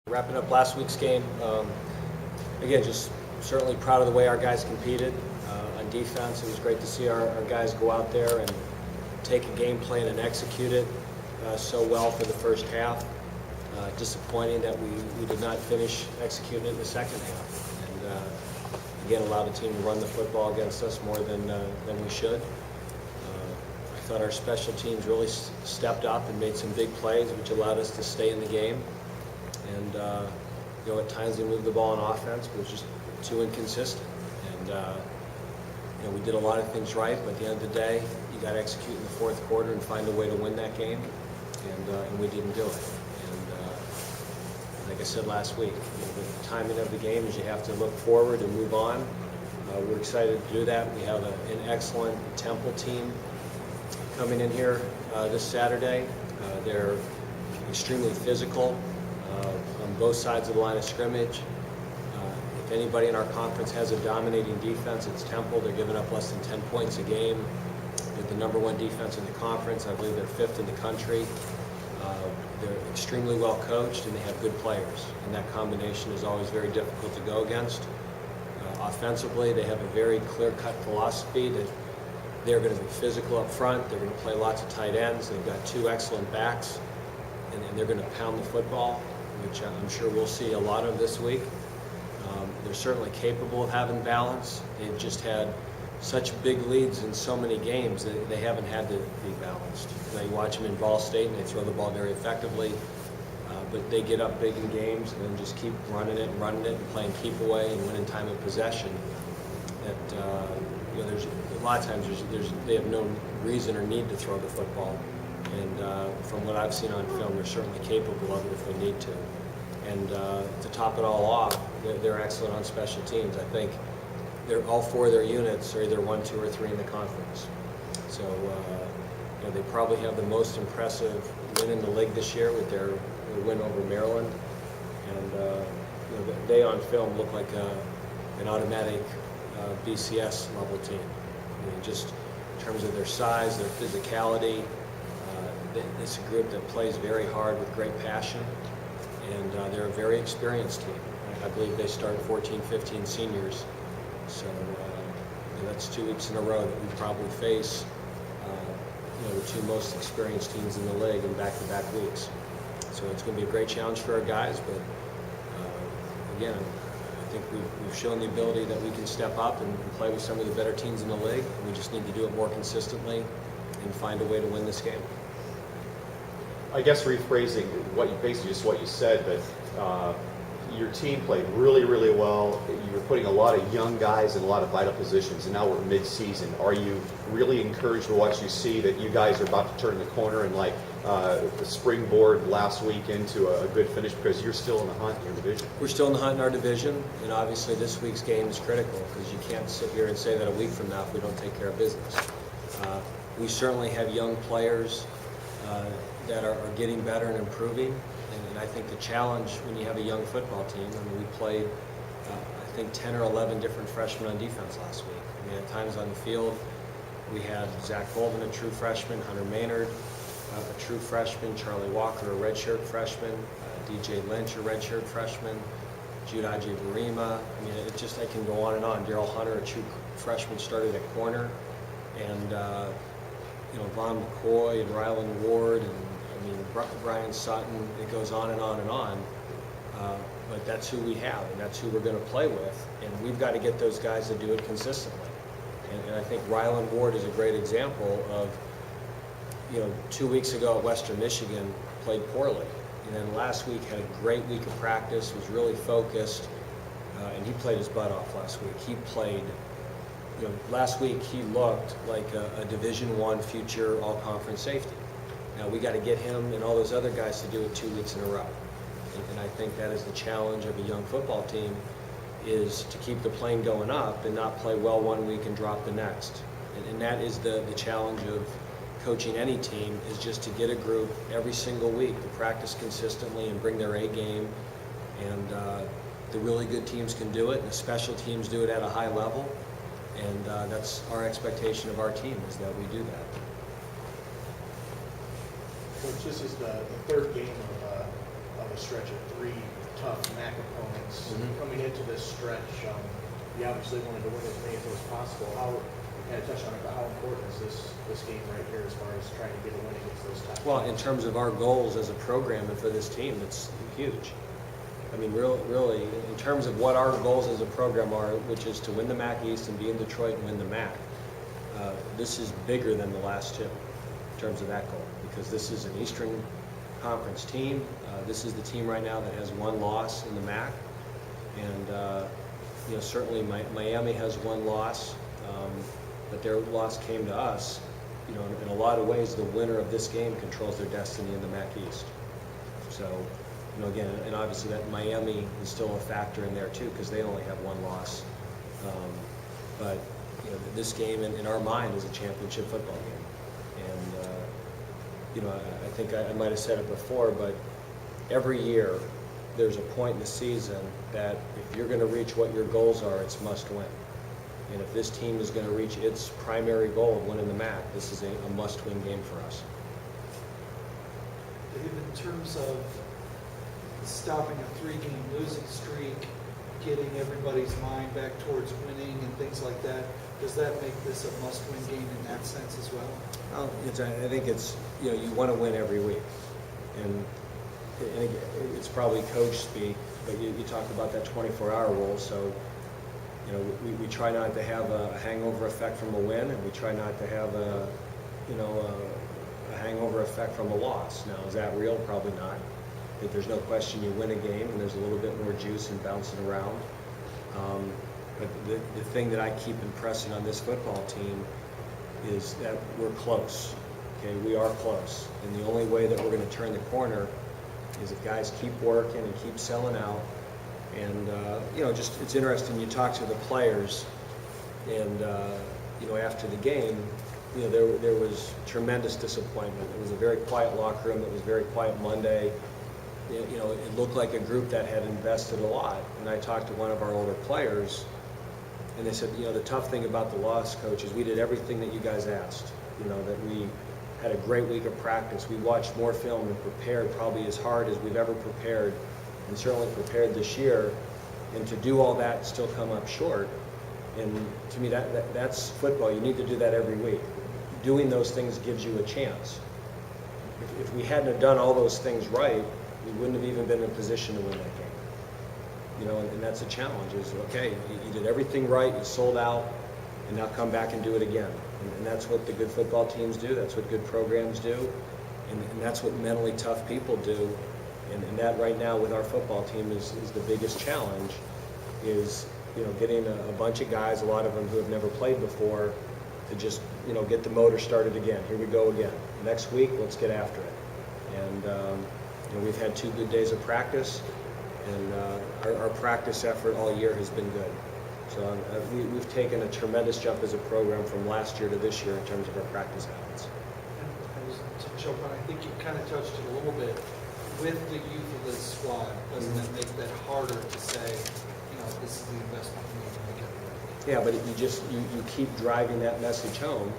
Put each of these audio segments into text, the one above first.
Wrapping up last week's game, again, just certainly proud of the way our guys competed on defense. It was great to see our guys go out there and take a game plan and execute it so well for the first half. Disappointing that we did not finish executing it in the second half, and again allowed the team to run the football against us more than we should. I thought our special teams really stepped up and made some big plays, which allowed us to stay in the game. And at times they moved the ball on offense, but it was just too inconsistent. And we did a lot of things right, but at the end of the day, you got to execute in the fourth quarter and find a way to win that game, and we didn't do it. And like I said last week, the timing of the game is you have to look forward and move on. We're excited to do that. We have an excellent Temple team coming in here this Saturday. They're extremely physical on both sides of the line of scrimmage. If anybody in our conference has a dominating defense, it's Temple. They're giving up less than 10 points a game. They're the #1 defense in the conference. I believe they're 5th in the country. They're extremely well coached, and they have good players. And that combination is always very difficult to go against. Offensively, they have a very clear-cut philosophy that they're going to be physical up front. They're going to play lots of tight ends. They've got 2 excellent backs, and they're going to pound the football, which I'm sure we'll see a lot of this week. They're certainly capable of having balance. They've just had such big leads in so many games that they haven't had to be balanced. You watch them in Ball State, and they throw the ball very effectively, but they get up big in games and then just keep running it and playing keep away and winning time of possession. That there's a lot of times they have no reason or need to throw the football. And from what I've seen on film, they're certainly capable of it if they need to. And to top it all off, they're excellent on special teams. I think all 4 of their units are either 1, 2, or 3 in the conference. So they probably have the most impressive win in the league this year with their win over Maryland. And they on film look like an automatic BCS level team. I mean, just in terms of their size, their physicality. It's a group that plays very hard with great passion, and they're a very experienced team. I believe they start 14, 15 seniors, so that's 2 weeks in a row that we probably face the 2 most experienced teams in the league in back-to-back weeks. So it's going to be a great challenge for our guys, but again, I think we've shown the ability that we can step up and play with some of the better teams in the league. We just need to do it more consistently and find a way to win this game. I guess rephrasing basically just what you said, that your team played really, really well. You were putting a lot of young guys in a lot of vital positions, and now we're mid-season. Are you really encouraged by what you see that you guys are about to turn the corner and the springboard last week into a good finish, because you're still in the hunt in your division? We're still in the hunt in our division, and obviously this week's game is critical because you can't sit here and say that a week from now if we don't take care of business. We certainly have young players that are getting better and improving. And I think the challenge when you have a young football team, we played, I think, 10 or 11 different freshmen on defense last week. At times on the field, we had Zach Golden, a true freshman, Hunter Maynard, a true freshman, Charlie Walker, a redshirt freshman, DJ Lynch, a redshirt freshman, Judaji Barima. I can go on and on. Daryl Hunter, a true freshman, started at corner. And Vaughn McCoy and Rylan Ward and Brian Sutton, it goes on and on and on. But that's who we have, and that's who we're going to play with. And we've got to get those guys to do it consistently. And I think Rylan Ward is a great example of, 2 weeks ago at Western Michigan, played poorly. And then last week had a great week of practice, was really focused, and he played his butt off last week. He played, last week he looked like a Division I future all-conference safety. Now we got to get him and all those other guys to do it 2 weeks in a row. And I think that is the challenge of a young football team, is to keep the plane going up and not play well 1 week and drop the next. And that is the challenge of coaching any team, is just to get a group every single week to practice consistently and bring their A game. And the really good teams can do it, and the special teams do it at a high level. And that's our expectation of our team, is that we do that. Coach, this is the third game of a stretch of 3 guys coming into this stretch, you obviously wanted to win as many of those as possible. How, you kind of touched on it, but how important is this game right here as far as trying to get a win against those top Well, teams? in terms of our goals as a program and for this team, it's huge. I mean, really, in terms of what our goals as a program are, which is to win the MAC East and be in Detroit and win the MAC, this is bigger than the last two in terms of that goal, because this is an Eastern Conference team. This is the team right now that has one loss in the MAC, and you know, certainly Miami has one loss, but their loss came to us. You know, in a lot of ways, the winner of this game controls their destiny in the MAC East. So, you know, again, and obviously that Miami is still a factor in there too, because they only have one loss. But you know, this game in our mind is a championship football game. And you know, I think I might have said it before, but every year there's a point in the season that if you're going to reach what your goals are, it's must win. And if this team is going to reach its primary goal of winning the MAC, this is a must-win game for us. Dave, in terms of stopping a 3-game losing streak, getting everybody's mind back towards winning and things like that, does that make this a must-win game in that sense as well? Well, I think it's, you know, you want to win every week. And again, it's probably coach speak, but you talk about that 24-hour rule, so you know, we try not to have a hangover effect from a win, and we try not to have a hangover effect from a loss. Now, is that real? Probably not. I think there's no question you win a game, and there's a little bit more juice and bouncing around. But the thing that I keep impressing on this football team is that we're close. Okay, we are close, and the only way that we're going to turn the corner is if guys keep working and keep selling out. And you know, just it's interesting. You talk to the players, and you know, after the game, you know, there was tremendous disappointment. It was a very quiet locker room. It was very quiet Monday. You know, it looked like a group that had invested a lot. And I talked to one of our older players, and they said, you know, the tough thing about the loss, coach, is we did everything that you guys asked. You know, that we had a great week of practice. We watched more film and prepared probably as hard as we've ever prepared, and certainly prepared this year. And to do all that, still come up short. And to me, that's football. You need to do that every week. Doing those things gives you a chance. If we hadn't have done all those things right, we wouldn't have even been in a position to win that game. You know, and that's a challenge. Is okay, you did everything right, you sold out, and now come back and do it again. And that's what the good football teams do. That's what good programs do, and that's what mentally tough people do. And that right now with our football team is the biggest challenge. Is, you know, getting a bunch of guys, a lot of them who have never played before, to just, you know, get the motor started again. Here we go again. Next week, let's get after it. And you know, we've had 2 good days of practice, and our practice effort all year has been good. So we've taken a tremendous jump as a program from last year to this year in terms of our practice habits. And to jump on, I think you kind of touched it a little bit. With the youth of this squad, doesn't that make that harder to say, you know, this is the investment we need to make every Yeah, but you keep driving that message home,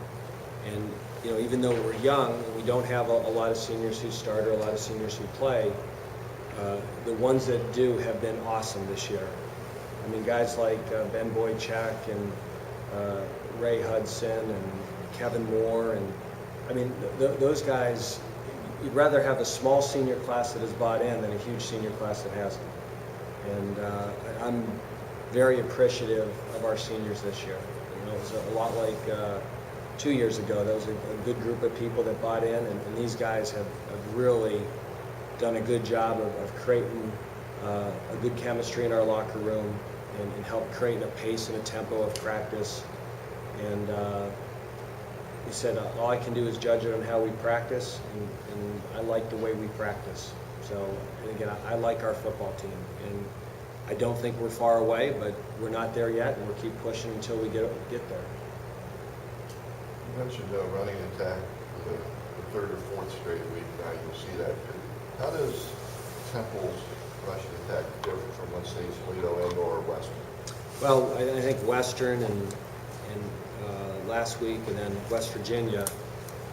and you know, even though we're young and we don't have a lot of seniors who start or a lot of seniors who play, the ones that do have been awesome this year. I mean, guys like Ben Boychuk and Ray Hudson and Kevin Moore, and I mean, those guys. You'd rather have a small senior class that has bought in than a huge senior class that hasn't. And I'm very appreciative of our seniors this year. You know, it was a lot like 2 years ago. There was a good group of people that bought in, and these guys have really done a good job of creating a good chemistry in our locker room and help create a pace and a tempo of practice. And he said, all I can do is judge it on how we practice, and I like the way we practice. So, and again, I like our football team, and I don't think we're far away, but we're not there yet, and we'll keep pushing until we get there. You mentioned running attack for the 3rd or 4th straight week. Now you'll see that. How does Temple's rushing attack differ from, let's say, Toledo and or Western? Well, I think Western and last week, and then West Virginia,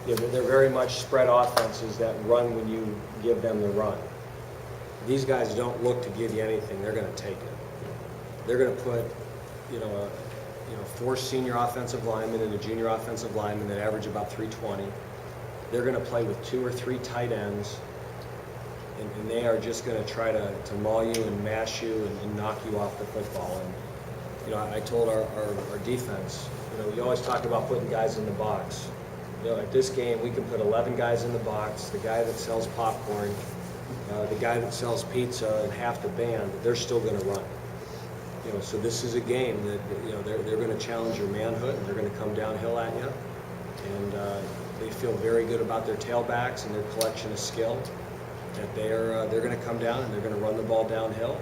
you know, they're very much spread offenses that run when you give them the run. these guys don't look to give you anything, they're gonna take it. They're gonna put, four senior offensive linemen and a junior offensive lineman that average about 320. They're gonna play with 2 or 3 tight ends, and they are just gonna try to maul you and mash you and knock you off the football. And, I told our defense, we always talk about putting guys in the box. At this game, we can put 11 guys in the box, the guy that sells popcorn, the guy that sells pizza, and half the band, they're still gonna run. So this is a game that, they're going to challenge your manhood, and they're going to come downhill at you. And they feel very good about their tailbacks and their collection of skill, that they're going to come down and they're going to run the ball downhill.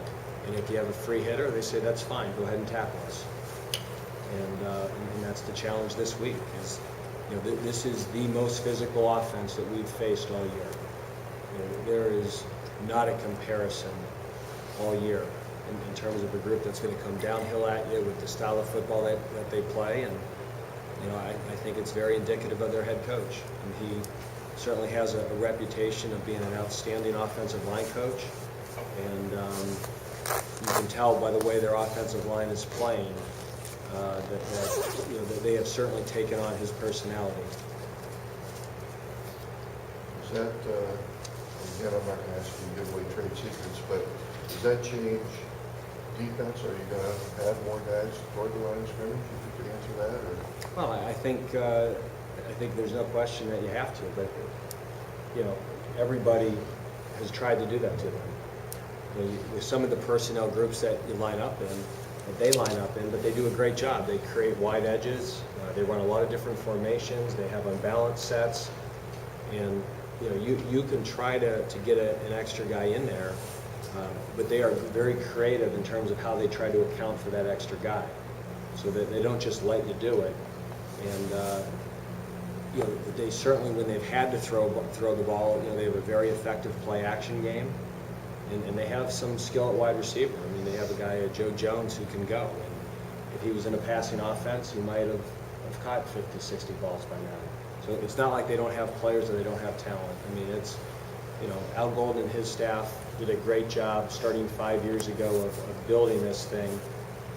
And if you have a free hitter, they say, that's fine, go ahead and tackle us. And that's the challenge this week. Is this is the most physical offense that we've faced all year. There is not a comparison all year in terms of a group that's going to come downhill at you with the style of football that they play. And I think it's very indicative of their head coach. And he certainly has a reputation of being an outstanding offensive line coach. And you can tell by the way their offensive line is playing that they have certainly taken on his personality. Is that, again, I'm not going to ask you to give away trade secrets, but does that change defense? Are you going to add more guys toward the line of scrimmage, if you could answer that? Or? Well, I think there's no question that you have to, but everybody has tried to do that to them. With some of the personnel groups that you line up in, that they line up in, but they do a great job. They create wide edges. They run a lot of different formations. They have unbalanced sets, and you can try to get an extra guy in there, but they are very creative in terms of how they try to account for that extra guy, so that they don't just let you do it. And they certainly, when they've had to throw the ball, they have a very effective play action game. And they have some skill at wide receiver. I mean, they have a guy, Joe Jones, who can go. And if he was in a passing offense, he might have caught 50, 60 balls by now. So it's not like they don't have players or they don't have talent. I mean, it's, Al Golden and his staff did a great job starting 5 years ago of building this thing.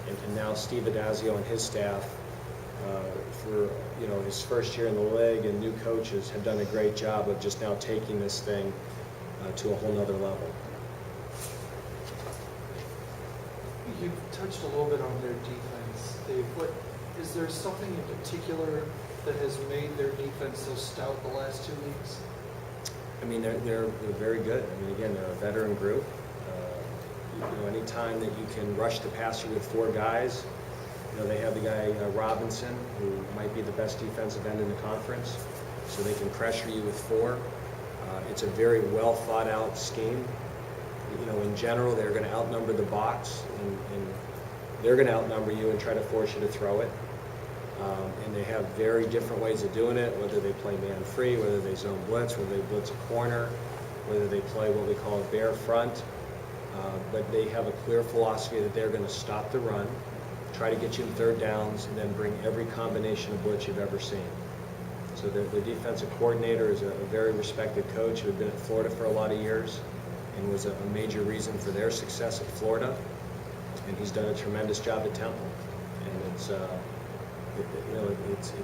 And now Steve Adazio and his staff, for his first year in the league, and new coaches have done a great job of just now taking this thing to a whole nother level. You've touched a little bit on their defense, Dave. Is there something in particular that has made their defense so stout the last 2 weeks? I mean, they're very good. I mean, again, they're a veteran group. Any time that you can rush the passer with 4 guys, they have the guy Robinson, who might be the best defensive end in the conference, so they can pressure you with 4. It's a very well thought out scheme. In general, they're going to outnumber the box, and they're going to outnumber you and try to force you to throw it. And they have very different ways of doing it, whether they play man-free, whether they zone blitz, whether they blitz a corner, whether they play what we call a bare front. But they have a clear philosophy that they're going to stop the run, try to get you in 3rd downs, and then bring every combination of blitz you've ever seen. So the defensive coordinator is a very respected coach who had been at Florida for a lot of years, and was a major reason for their success at Florida. And he's done a tremendous job at Temple. And it's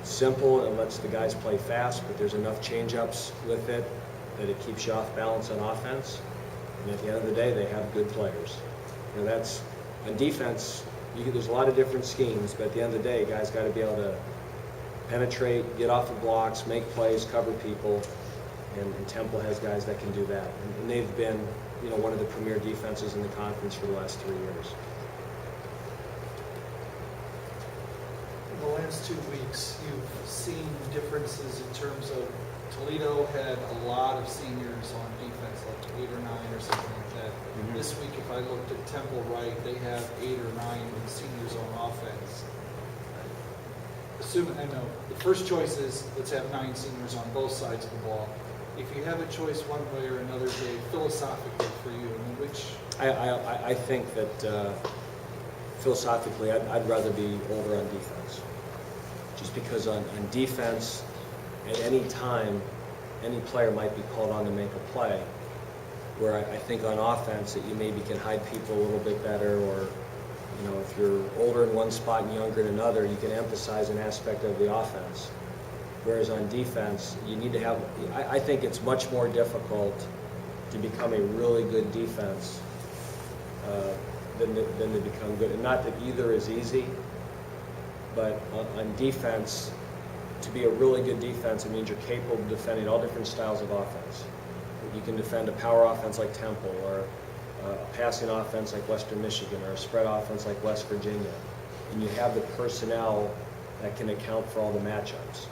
simple, and lets the guys play fast, but there's enough change-ups with it that it keeps you off balance on offense. And at the end of the day, they have good players. That's on defense. There's a lot of different schemes, but at the end of the day, guys got to be able to penetrate, get off the blocks, make plays, cover people. And Temple has guys that can do that. And they've been, one of the premier defenses in the conference for the last 3 years. In the last 2 weeks, you've seen differences in terms of Toledo had a lot of seniors on defense, like 8 or 9 or something like that. Mm-hmm. This week, if I looked at Temple Wright, they have 8 or 9 seniors on offense. I know the first choice is let's have 9 seniors on both sides of the ball. If you have a choice one way or another, Dave, philosophically for you, I mean, which? I think that philosophically, I'd rather be older on defense. Just because on defense, at any time, any player might be called on to make a play, where I think on offense that you maybe can hide people a little bit better, or, you know, if you're older in one spot and younger in another, you can emphasize an aspect of the offense. Whereas on defense, you need to have, I think it's much more difficult to become a really good defense than to become good. And not that either is easy, but on defense, to be a really good defense, it means you're capable of defending all different styles of offense. You can defend a power offense like Temple, or a passing offense like Western Michigan, or a spread offense like West Virginia. And you have the personnel that can account for all the matchups.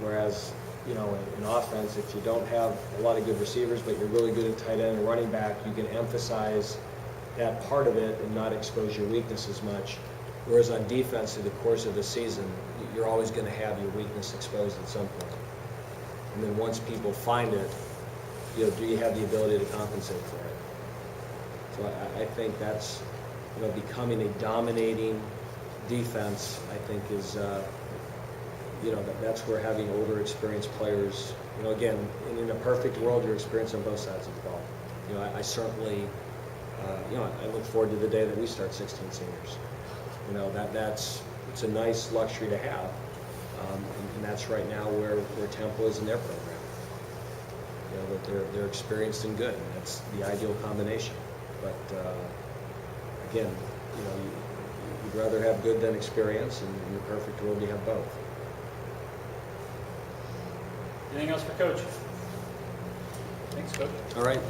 Whereas, you know, in offense, if you don't have a lot of good receivers, but you're really good at tight end and running back, you can emphasize that part of it and not expose your weakness as much. Whereas on defense, through the course of the season, you're always going to have your weakness exposed at some point. And then once people find it, you know, do you have the ability to compensate for it? So I think that's, you know, becoming a dominating defense, I think is, you know, that's where having older, experienced players, you know, again, in a perfect world, you're experienced on both sides of the ball. You know, I certainly, you know, I look forward to the day that we start 16 seniors. You know, it's a nice luxury to have, and that's right now where Temple is in their program. You know, that they're experienced and good, and that's the ideal combination. But again, you know, you'd rather have good than experience, and in the perfect world, you have both. Anything else for Coach? Thanks, Coach. All right.